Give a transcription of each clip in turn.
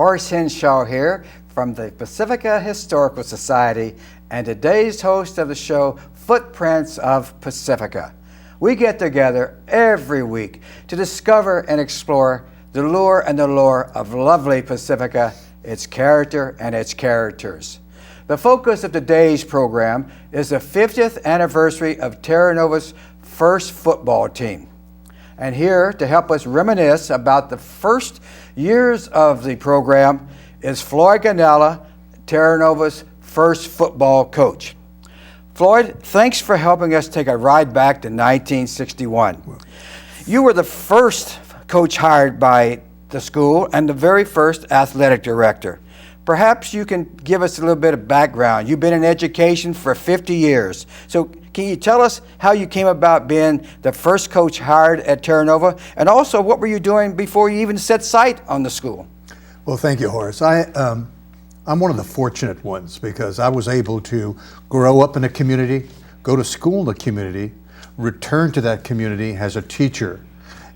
Horace Henshaw here from the Pacifica Historical Society and today's host of the show, Footprints of Pacifica. We get together every week to discover and explore the lure and the lore of lovely Pacifica, its character and its characters. The focus of today's program is the 50th anniversary of Terra Nova's first football team. And here to help us reminisce about the first years of the program is Floyd Ganella, Terra Nova's first football coach. Floyd, thanks for helping us take a ride back to 1961. You were the first coach hired by the school and the very first athletic director. Perhaps you can give us a little bit of background. You've been in education for 50 years. So can you tell us how you came about being the first coach hired at Terra Nova? And also, what were you doing before you even set sight on the school? Well, thank you, Horace. I'm one of the fortunate ones because I was able to grow up in a community, go to school in the community, return to that community as a teacher.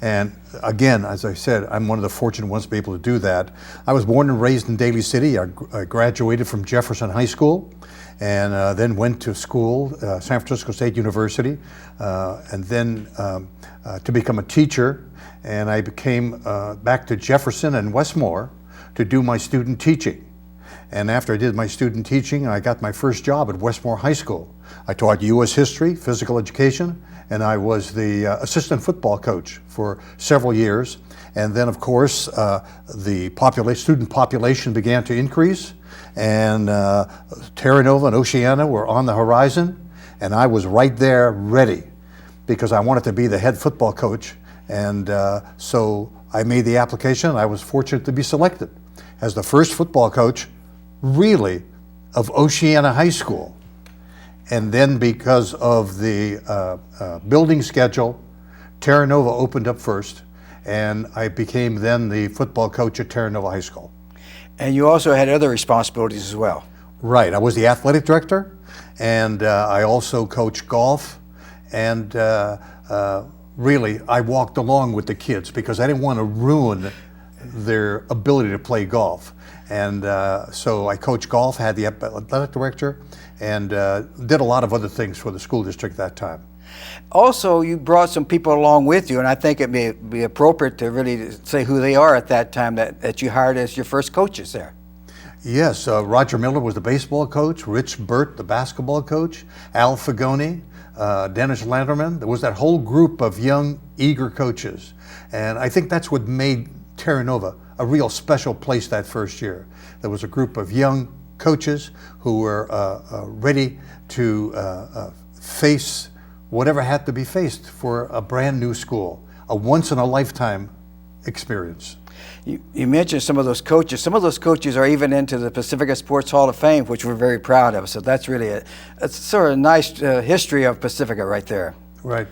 And again, as I said, I'm one of the fortunate ones to be able to do that. I was born and raised in Daly City. I graduated from Jefferson High School and then went to school, San Francisco State University, and then to become a teacher. And I came back to Jefferson and Westmore to do my student teaching. And after I did my student teaching, I got my first job at Westmore High School. I taught U.S. history, physical education, and I was the assistant football coach for several years. And then, of course, the student population began to increase, and Terra Nova and Oceana were on the horizon, and I was right there ready because I wanted to be the head football coach. And so I made the application. I was fortunate to be selected as the first football coach, really, of Oceana High School. And then because of the building schedule, Terra Nova opened up first, and I became then the football coach at Terra Nova High School. And you also had other responsibilities as well. Right, I was the athletic director, and I also coached golf, and really I walked along with the kids because I didn't want to ruin their ability to play golf. And so I coached golf, had the athletic director, and did a lot of other things for the school district at that time. Also, you brought some people along with you, and I think it may be appropriate to really say who they are at that time that you hired as your first coaches there. Yes, Roger Miller was the baseball coach, Rich Burt, the basketball coach, Al Fagoni, Dennis Landerman. There was that whole group of young, eager coaches. And I think that's what made Terra Nova a real special place that first year. There was a group of young coaches who were ready to face whatever had to be faced for a brand new school, a once-in-a-lifetime experience. You mentioned some of those coaches. Some of those coaches are even into the Pacifica Sports Hall of Fame, which we're very proud of. So that's really a sort of nice history of Pacifica right there. Right.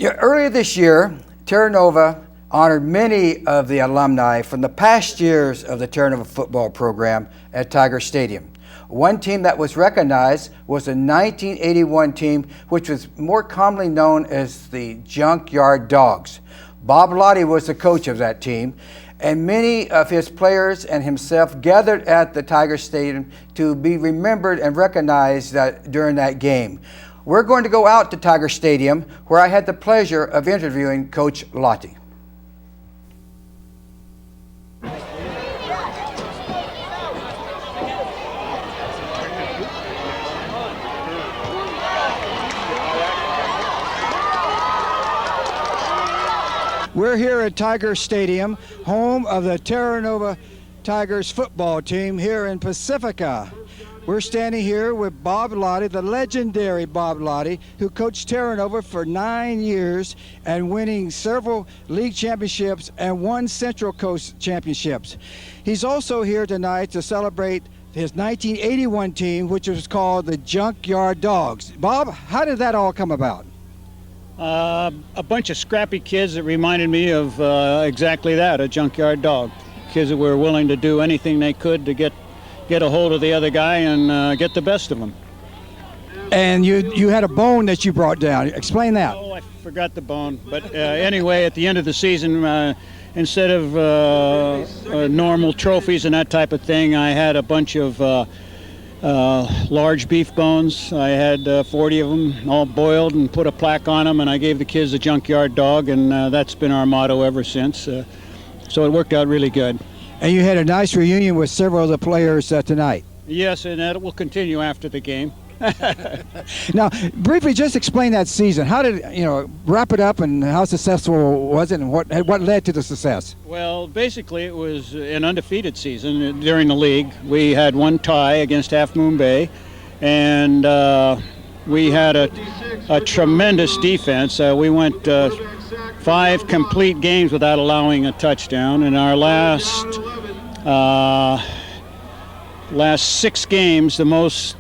Earlier this year, Terra Nova honored many of the alumni from the past years of the Terra Nova football program at Tiger Stadium. One team that was recognized was the 1981 team, which was more commonly known as the Junkyard Dogs. Bob Lottie was the coach of that team, and many of his players and himself gathered at the Tiger Stadium to be remembered and recognized during that game. We're going to go out to Tiger Stadium, where I had the pleasure of interviewing Coach Lottie. We're here at Tiger Stadium, home of the Terra Nova Tigers football team here in Pacifica. We're standing here with Bob Lottie, the legendary Bob Lottie, who coached Terra Nova for 9 years and winning several league championships and one Central Coast championships. He's also here tonight to celebrate his 1981 team, which was called the Junkyard Dogs. Bob, how did that all come about? A bunch of scrappy kids that reminded me of exactly that, a junkyard dog. Kids that were willing to do anything they could to get a hold of the other guy and get the best of him. And you had a bone that you brought down. Explain that. Oh, I forgot the bone. But anyway, at the end of the season, instead of normal trophies and that type of thing, I had a bunch of large beef bones. I had 40 of them, all boiled, and put a plaque on them, and I gave the kids a junkyard dog, and that's been our motto ever since. So it worked out really good. And you had a nice reunion with several of the players tonight. Yes, and that will continue after the game. Now, briefly, just explain that season. How did wrap it up, and how successful was it, and what led to the success? Well, basically, it was an undefeated season during the league. We had one tie against Half Moon Bay, and we had a tremendous defense. We went 5 complete games without allowing a touchdown. In our last 6 games, the most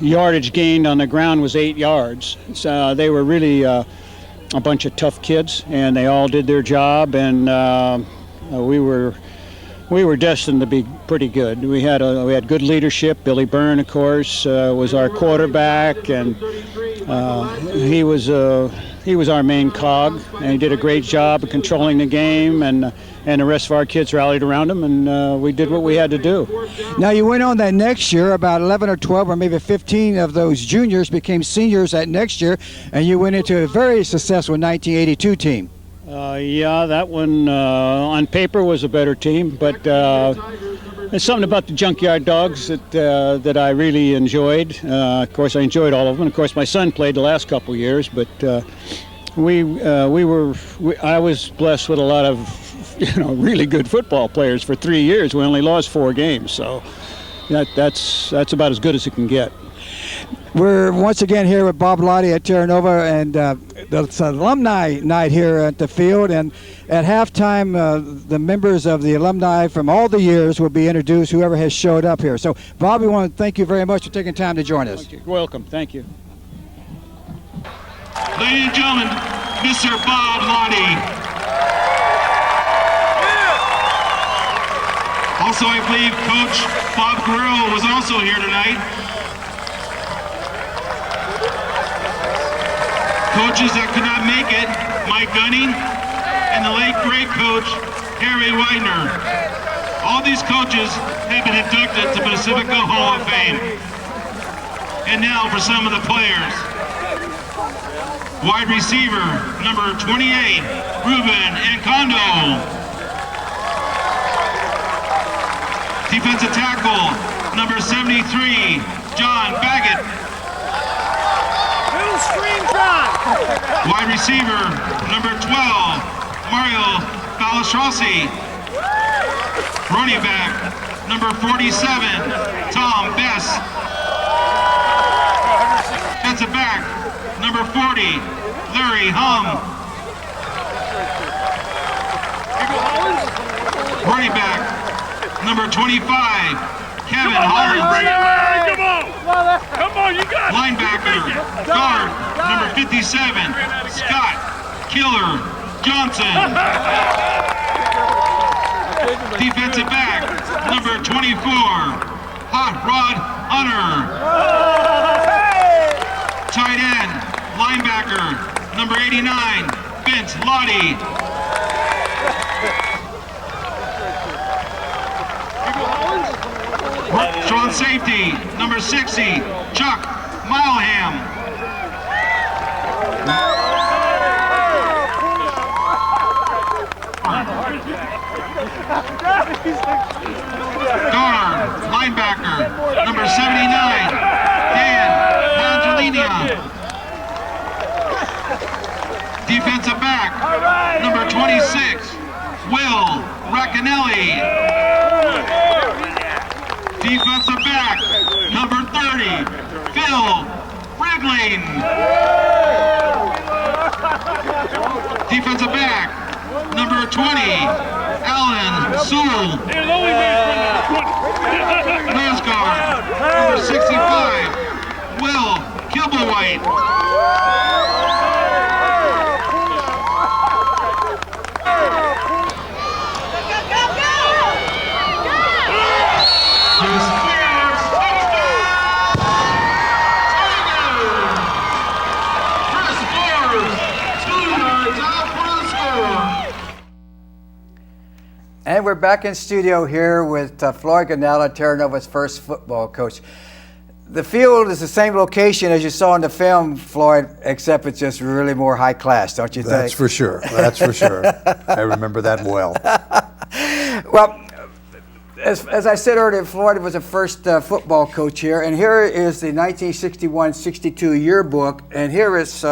yardage gained on the ground was 8 yards. So they were really a bunch of tough kids, and they all did their job, and we were destined to be pretty good. We had good leadership. Billy Byrne, of course, was our quarterback, and he was our main cog, and he did a great job of controlling the game, and the rest of our kids rallied around him, and we did what we had to do. Now, you went on that next year, about 11 or 12 or maybe 15 of those juniors became seniors that next year, and you went into a very successful 1982 team. Yeah, that one on paper was a better team, but there's something about the Junkyard Dogs that I really enjoyed. Of course, I enjoyed all of them. Of course, my son played the last couple of years, but I was blessed with a lot of really good football players for 3 years. We only lost 4 games, so that's about as good as it can get. We're once again here with Bob Lottie at Terra Nova, and it's alumni night here at the field. And at halftime, the members of the alumni from all the years will be introduced, whoever has showed up here. So, Bob, we want to thank you very much for taking time to join us. You're welcome. Thank you. Ladies and gentlemen, Mr. Bob Lottie. Also, I believe Coach Bob Guerrero was also here tonight. Coaches that could not make it, Mike Gunning, and the late great coach, Harry Widener. All these coaches have been inducted to Pacifica Hall of Fame. And now for some of the players. Wide receiver, number 28, Ruben Ancondo. Defensive tackle, number 73, John Baggett. Middle screen drive. Wide receiver, number 12, Mario Balastrossi. Running back, number 47, Tom Bess. Defensive back, number 40, Larry Hum. Running back, number 25, Kevin Holland. Come on, you got it. Linebacker, guard, number 57, Scott Killer Johnson. Defensive back, number 24, Hot Rod Hunter. Tight end, linebacker, number 89, Vince Lottie. Strong safety, number 60, Chuck Mileham. Guard, linebacker, number 79, Dan Angelina. Defensive back, number 26, Will Raccanelli. Defensive back, number 30, Phil Rigling. Defensive back, number 20, Alan Sewell. Nose guard, number 65, Will Kilblewhite. And we're back in studio here with Floyd Ganella, Terra Nova's first football coach. The field is the same location as you saw in the film, Floyd, except it's just really more high class, don't you think? That's for sure. That's for sure. I remember that well. Well, as I said earlier, Floyd was the first football coach here, and here is the 1961-62 yearbook, and here is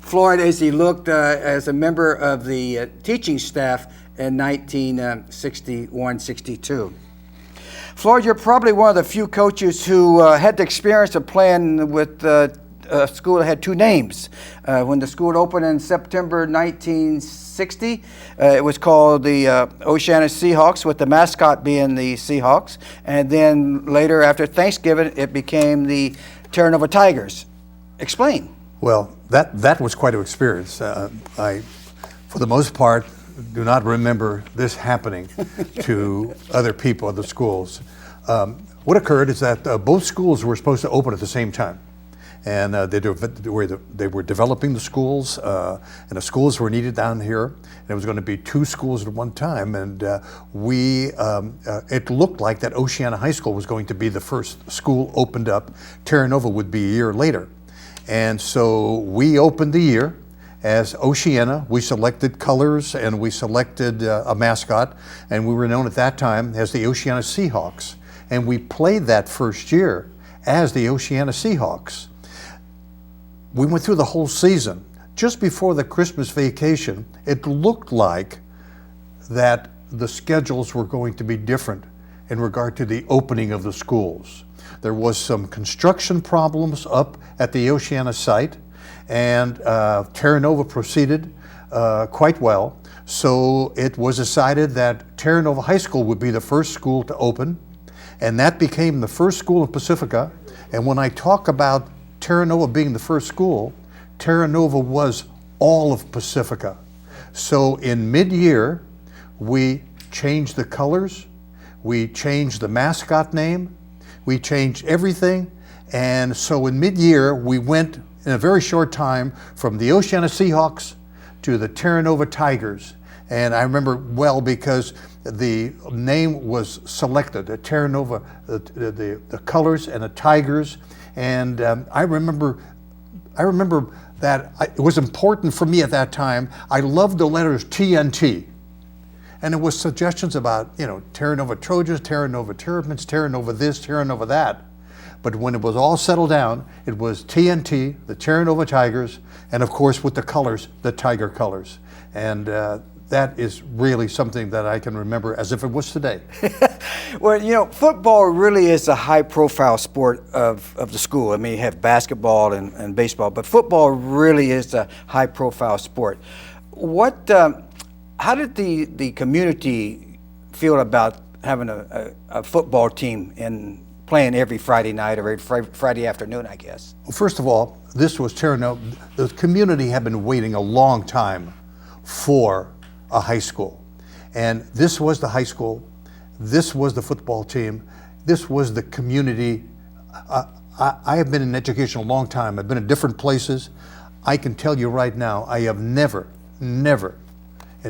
Floyd as he looked as a member of the teaching staff in 1961-62. Floyd, you're probably one of the few coaches who had the experience of playing with a school that had two names. When the school opened in September 1960, it was called the Oceana Seahawks, with the mascot being the Seahawks. And then later, after Thanksgiving, it became the Terra Nova Tigers. Explain. Well, that was quite an experience. I, for the most part, do not remember this happening to other people at the schools. What occurred is that both schools were supposed to open at the same time. And they were developing the schools, and the schools were needed down here. And it was going to be two schools at one time. And it looked like that Oceana High School was going to be the first school opened up. Terra Nova would be a year later. And so we opened the year as Oceana. We selected colors and we selected a mascot, and we were known at that time as the Oceana Seahawks. And we played that first year as the Oceana Seahawks. We went through the whole season. Just before the Christmas vacation, it looked like that the schedules were going to be different in regard to the opening of the schools. There was some construction problems up at the Oceana site, and Terra Nova proceeded quite well. So it was decided that Terra Nova High School would be the first school to open, and that became the first school in Pacifica. And when I talk about Terra Nova being the first school, Terra Nova was all of Pacifica. So in mid-year, we changed the colors, we changed the mascot name, we changed everything. And so in mid-year, we went in a very short time from the Oceana Seahawks to the Terra Nova Tigers. And I remember well because the name was selected, the Terra Nova, the colors and the Tigers. And I remember that it was important for me at that time. I loved the letters TNT. And it was suggestions about, Terra Nova Trojans, Terra Nova Terrapins, Terra Nova this, Terra Nova that. But when it was all settled down, it was TNT, the Terra Nova Tigers, and of course with the colors, the Tiger colors. And that is really something that I can remember as if it was today. Well, football really is a high-profile sport of the school. I mean, you have basketball and baseball, but football really is a high-profile sport. How did the community feel about having a football team and playing every Friday night or every Friday afternoon, I guess? Well, first of all, this was Terra Nova. The community had been waiting a long time for a high school. And this was the high school. This was the football team. This was the community. I have been in education a long time. I've been in different places. I can tell you right now, I have never, in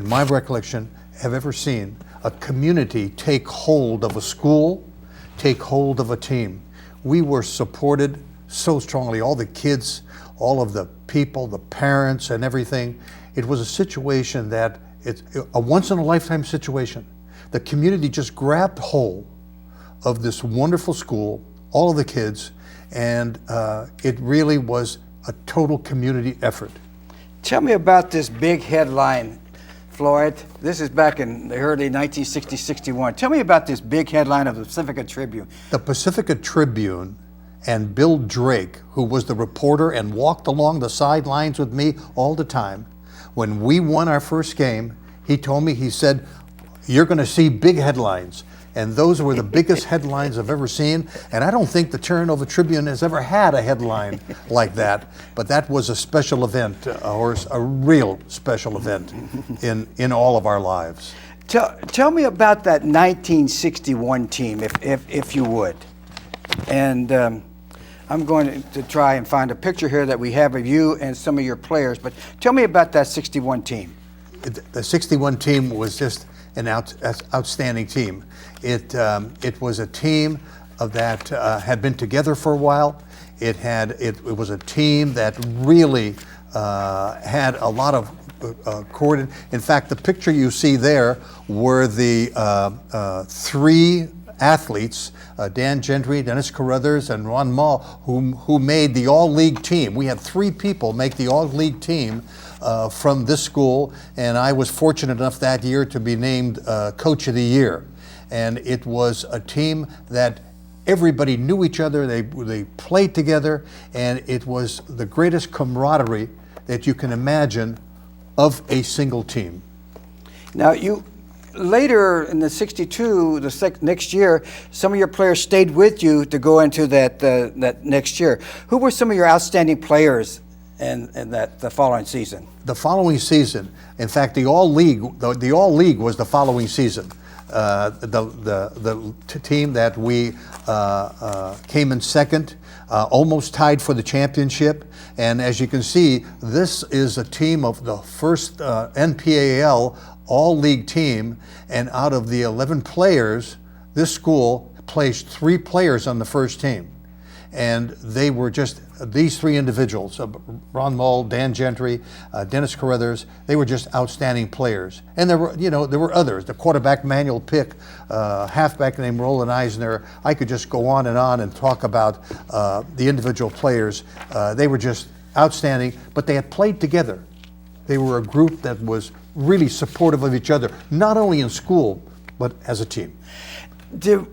my recollection, have ever seen a community take hold of a school, take hold of a team. We were supported so strongly, all the kids, all of the people, the parents and everything. It was a situation that it's a once-in-a-lifetime situation. The community just grabbed hold of this wonderful school, all of the kids, and it really was a total community effort. Tell me about this big headline, Floyd. This is back in the early 1960-61. Tell me about this big headline of the Pacifica Tribune. The Pacifica Tribune and Bill Drake, who was the reporter and walked along the sidelines with me all the time, when we won our first game, he told me, he said, "You're going to see big headlines." And those were the biggest headlines I've ever seen. And I don't think the Terra Nova Tribune has ever had a headline like that. But that was a special event, Horace, a real special event in all of our lives. Tell me about that 1961 team, if you would. And I'm going to try and find a picture here that we have of you and some of your players. But tell me about that 61 team. The 61 team was just an outstanding team. It was a team that had been together for a while. It was a team that really had a lot of coordinated. In fact, the picture you see there were the three athletes, Dan Gentry, Dennis Carruthers, and Ron Mall, who made the all-league team. We had three people make the all-league team from this school, and I was fortunate enough that year to be named Coach of the Year. And it was a team that everybody knew each other, they played together, and it was the greatest camaraderie that you can imagine of a single team. Now, you later in the '62, next year, some of your players stayed with you to go into that next year. Who were some of your outstanding players in the following season? The following season, in fact, the all-league was the following season. The team that we came in second, almost tied for the championship. And as you can see, this is a team of the first NPAL all-league team. And out of the 11 players, this school placed 3 players on the first team. And they were just these 3 individuals, Ron Mull, Dan Gentry, Dennis Carruthers. They were just outstanding players. And there were others. The quarterback Manuel Pick, halfback named Roland Eisner. I could just go on and talk about the individual players. They were just outstanding, but they had played together. They were a group that was really supportive of each other, not only in school, but as a team. Did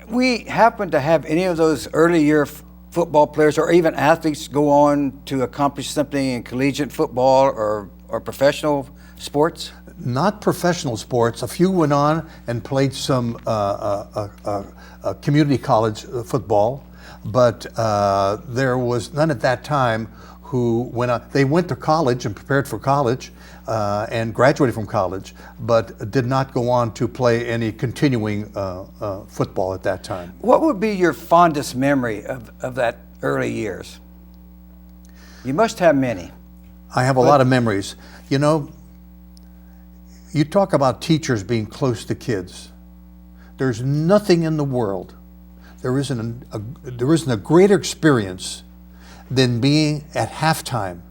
we happen to have any of those early year football players or even athletes go on to accomplish something in collegiate football or professional sports? Not professional sports. A few went on and played some community college football, but there was none at that time who went on. They went to college and prepared for college and graduated from college, but did not go on to play any continuing football at that time. What would be your fondest memory of that early years? You must have many. I have a lot of memories. You know, you talk about teachers being close to kids. There's nothing in the world, there isn't a greater experience than being at halftime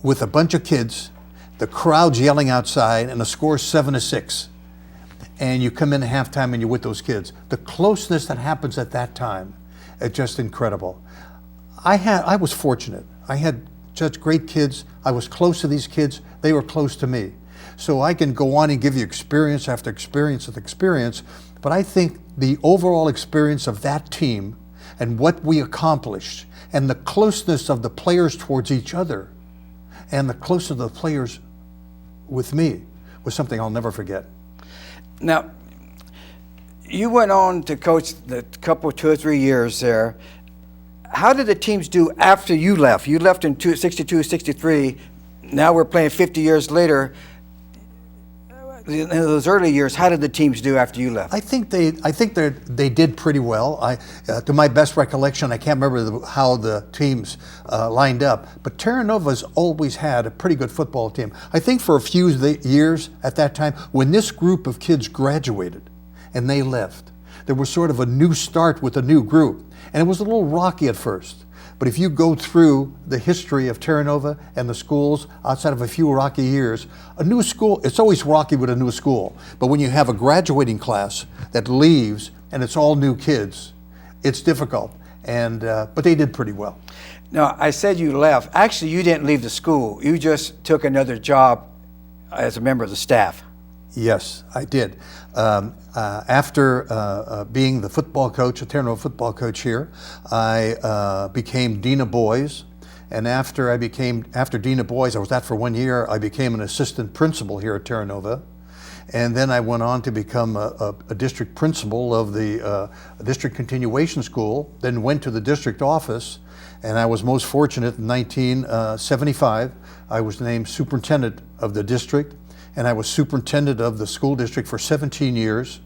with a bunch of kids, the crowd's yelling outside, and the score's 7-6. And you come in at halftime and you're with those kids. The closeness that happens at that time is just incredible. I was fortunate. I had such great kids. I was close to these kids. They were close to me. So I can go on and give you experience after experience after experience, but I think the overall experience of that team and what we accomplished and the closeness of the players towards each other and the closeness of the players with me was something I'll never forget. Now, you went on to coach the couple, 2 or 3 years there. How did the teams do after you left? You left in 62, 63. Now we're playing 50 years later. In those early years, how did the teams do after you left? I think they did pretty well. To my best recollection, I can't remember how the teams lined up, but Terra Nova's always had a pretty good football team. I think for a few years at that time, when this group of kids graduated and they left, there was sort of a new start with a new group, and it was a little rocky at first. But if you go through the history of Terra Nova and the schools, outside of a few rocky years, a new school, it's always rocky with a new school. But when you have a graduating class that leaves and it's all new kids, it's difficult. But they did pretty well. Now, I said you left. Actually, you didn't leave the school. You just took another job as a member of the staff. Yes, I did. After being the football coach, a Terra Nova football coach here, I became Dean of Boys. And after Dean of Boys, I was that for 1 year, I became an assistant principal here at Terra Nova. And then I went on to become a district principal of the district continuation school, then went to the district office. And I was most fortunate in 1975, I was named superintendent of the district. And I was superintendent of the school district for 17 years.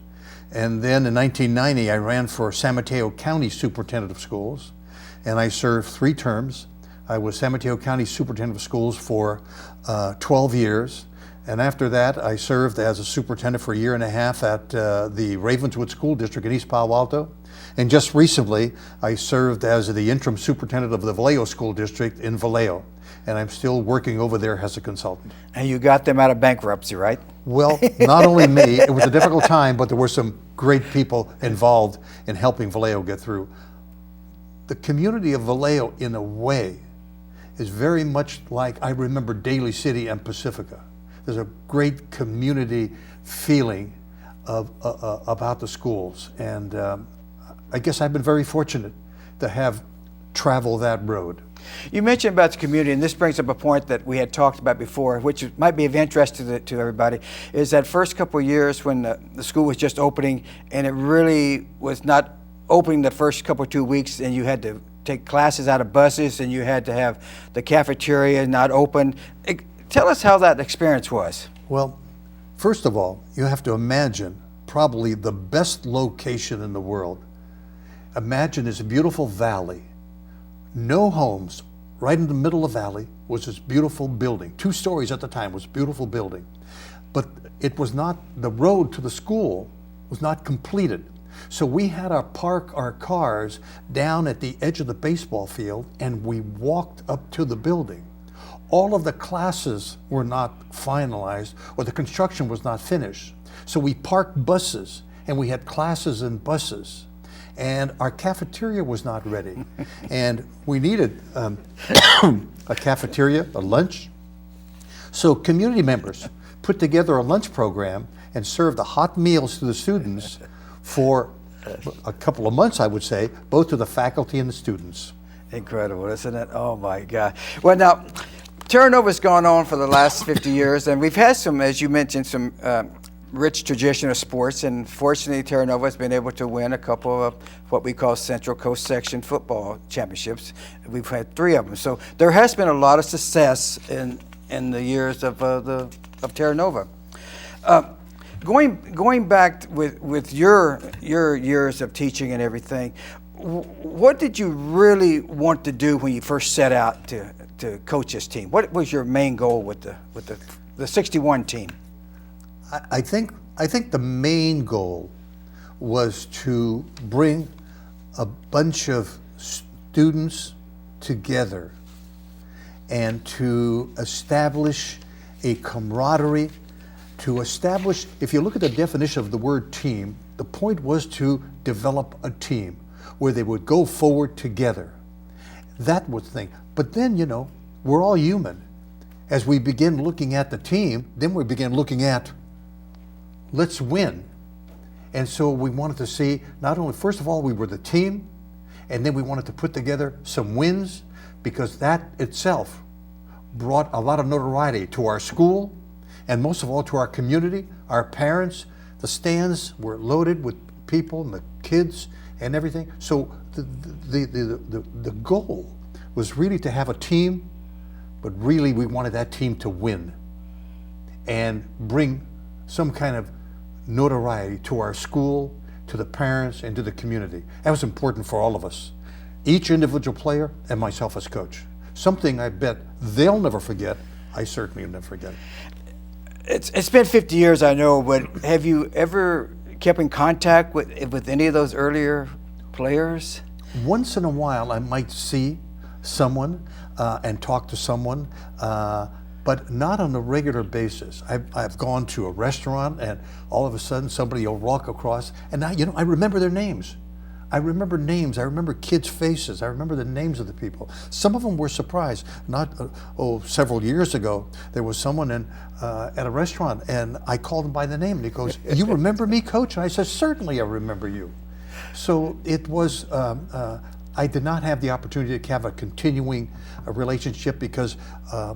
And then in 1990, I ran for San Mateo County Superintendent of Schools, and I served 3 terms. I was San Mateo County Superintendent of Schools for 12 years, And after that, I served as a superintendent for a year and a half at the Ravenswood School District in East Palo Alto. And just recently, I served as the interim superintendent of the Vallejo School District in Vallejo. And I'm still working over there as a consultant. And you got them out of bankruptcy, right? Well, not only me, it was a difficult time, but there were some great people involved in helping Vallejo get through. The community of Vallejo, in a way, is very much like I remember Daly City and Pacifica. There's a great community feeling about the schools. And I guess I've been very fortunate to have traveled that road. You mentioned about the community, and this brings up a point that we had talked about before, which might be of interest to everybody, is that first couple of years when the school was just opening, and it really was not opening the first couple of 2 weeks, and you had to take classes out of buses, and you had to have the cafeteria not open. Tell us how that experience was. Well, first of all, you have to imagine probably the best location in the world. Imagine this beautiful valley. No homes, right in the middle of the valley was this beautiful building. 2 stories at the time, was a beautiful building. But it was not, the road to the school was not completed. So we had to park our cars down at the edge of the baseball field, and we walked up to the building. All of the classes were not finalized, or the construction was not finished. So we parked buses, and we had classes in buses. And our cafeteria was not ready. And we needed a cafeteria, a lunch. So community members put together a lunch program and served the hot meals to the students for a couple of months, I would say, both to the faculty and the students. Incredible, isn't it? Oh my God. Well, now, turnover's gone on for the last 50 years, and we've had some, as you mentioned, some rich tradition of sports, and fortunately Terra Nova has been able to win a couple of what we call Central Coast Section football championships. We've had 3 of them. So there has been a lot of success in the years of Terra Nova. Going back with your years of teaching and everything, what did you really want to do when you first set out to coach this team? What was your main goal with the 61 team? I think the main goal was to bring a bunch of students together and to establish a camaraderie, to establish, if you look at the definition of the word team, the point was to develop a team where they would go forward together. That was the thing. But then, you know, we're all human. As we begin looking at the team, then we begin looking at, let's win. And so we wanted to see, not only, first of all, we were the team, and then we wanted to put together some wins, because that itself brought a lot of notoriety to our school, and most of all to our community, our parents. The stands were loaded with people and the kids and everything. So the goal was really to have a team, but really we wanted that team to win and bring some kind of notoriety to our school, to the parents, and to the community. That was important for all of us, each individual player and myself as coach. Something I bet they'll never forget. I certainly will never forget. It's been 50 years, I know, but have you ever kept in contact with any of those earlier players? Once in a while, I might see someone and talk to someone, but not on a regular basis. I've gone to a restaurant, and all of a sudden somebody will walk across, and now, you know, I remember their names. I remember names. I remember kids' faces. I remember the names of the people. Some of them were surprised. Several years ago, there was someone at a restaurant, and I called him by the name, and he goes, "You remember me, Coach?" And I said, "Certainly, I remember you." So it was. I did not have the opportunity to have a continuing relationship because a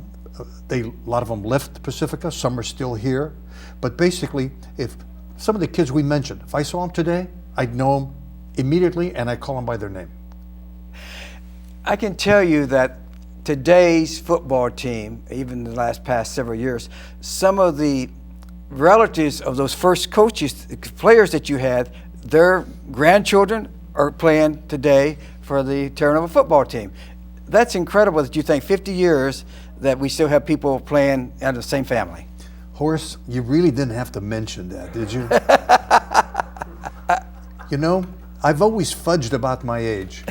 lot of them left Pacifica. Some are still here, but basically, if some of the kids we mentioned, if I saw them today, I'd know them immediately, and I call them by their name. I can tell you that today's football team, even the past several years, some of the relatives of those first players that you had, their grandchildren are playing today for the Terra Nova football team. That's incredible that you think 50 years that we still have people playing out of the same family. Horace, you really didn't have to mention that, did you? You know, I've always fudged about my age.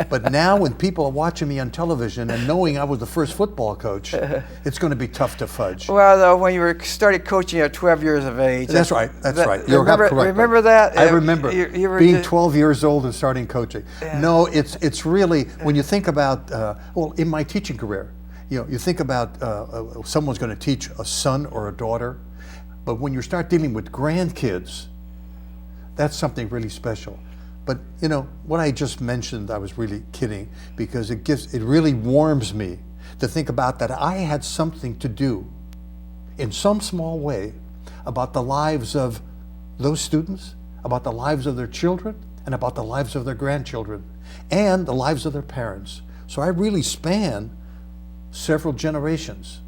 But now when people are watching me on television and knowing I was the first football coach, it's going to be tough to fudge. Well, though, when you started coaching at 12 years of age. That's right. That's right. You're correct. Remember that? I remember you were being 12 years old and starting coaching. Yeah. No, it's really, when you think about, well, in my teaching career, you think about someone's going to teach a son or a daughter, but when you start dealing with grandkids, that's something really special. But what I just mentioned, I was really kidding, because it really warms me to think about that I had something to do in some small way about the lives of those students, about the lives of their children, and about the lives of their grandchildren, and the lives of their parents. So I really span several generations.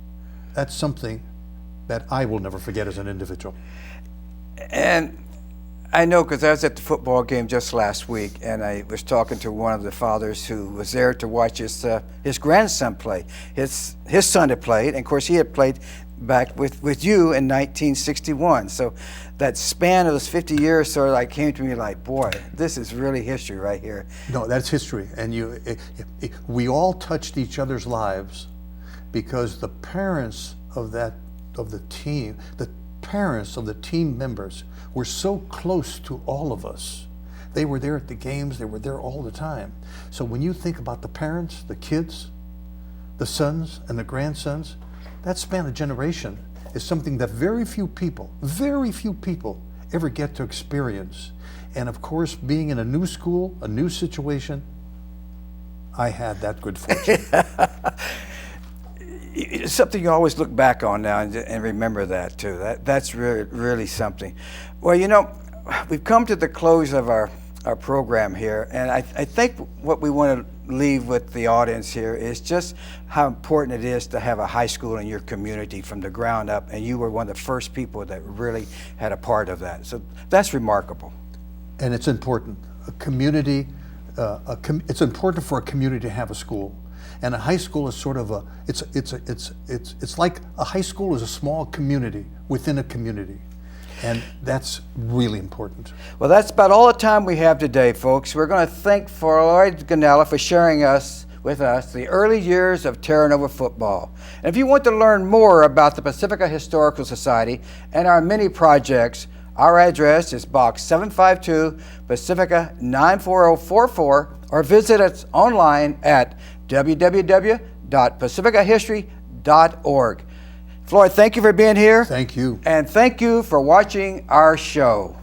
That's something that I will never forget as an individual. And I know, because I was at the football game just last week, and I was talking to one of the fathers who was there to watch his grandson play. His son had played, and of course he had played back with you in 1961. So that span of those 50 years sort of came to me like, boy, this is really history right here. No, that's history, and we all touched each other's lives because the parents of the team members were so close to all of us. They were there at the games, they were there all the time. So when you think about the parents, the kids, the sons and the grandsons, that span of generation is something that very few people ever get to experience. And of course, being in a new school, a new situation, I had that good fortune. It's something you always look back on now and remember that too. That's really, really something. Well, we've come to the close of our program here, and I think what we want to leave with the audience here is just how important it is to have a high school in your community from the ground up, and you were one of the first people that really had a part of that. So that's remarkable. And it's important. A community, it's important for a community to have a school. And a high school is sort of it's like a high school is a small community within a community. And that's really important. Well, that's about all the time we have today, folks. We're going to thank Floyd Ganella for sharing with us the early years of Terra Nova football. And if you want to learn more about the Pacifica Historical Society and our many projects, our address is Box 752, Pacifica 94044, or visit us online at www.pacificahistory.org. Floyd, thank you for being here. Thank you. And thank you for watching our show.